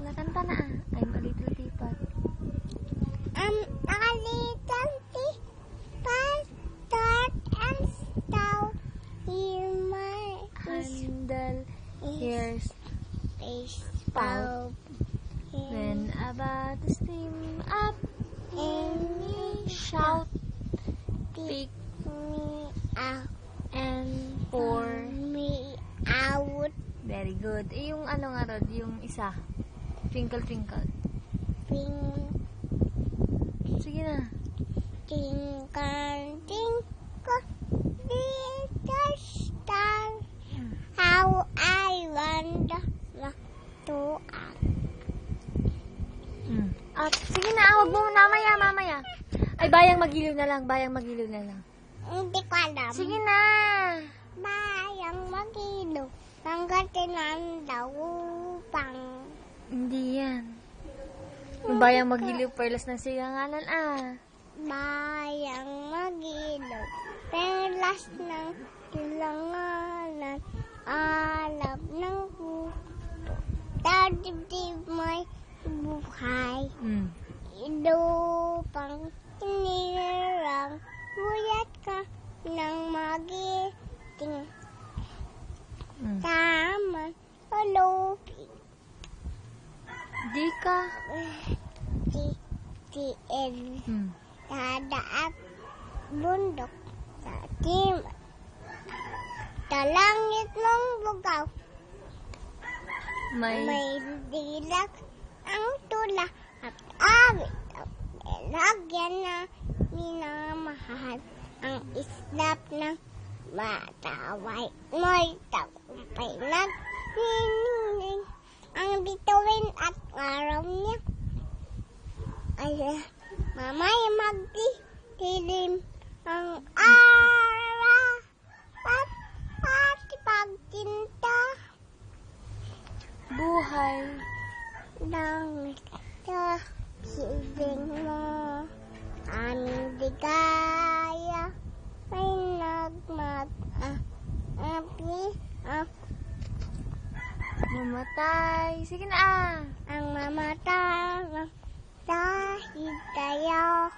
Nakanta na ah. I'm a little teapot. I'm a little teapot, start and stove. Hear my Handle, here's baseball. when about to steam up. And Shout, pick pick, me out, and pour. me out. Very good. Eh, yung ano nga Rod, yung isa. Twinkle, twinkle. Ping, Sige na. twinkle, twinkle, little star, how I wonder to act. Sige na, huwag mo mamaya. Ay, bayang magiliw na lang. Hindi ko alam. Sige na. Bayang magilo, hanggatin ang daupang. Hindi yan. Yung bayang magiliw, perlas ng sigangalan ah. Bayang magilo, perlas ng silanganan, alap ng puto, dadibdib may buhay. Idupang inirang, buyat ka ng magiting. Tama, palupig. Di ka. Titiil. Dadaat bundok sa timan. Talangit ng bugaw. May Dilak ang tula at awit. Lagyan na minamahal ang islap ng mataway. May tagumpay nagnining ang bituin at araw niya. Ay, mamay magdilim ang araw at pati pagtinta. buhay. Langit sa piling mo, hindi kaya may nagmag-api Mamatay. Sige na ah. ang mamatay dahil tayo.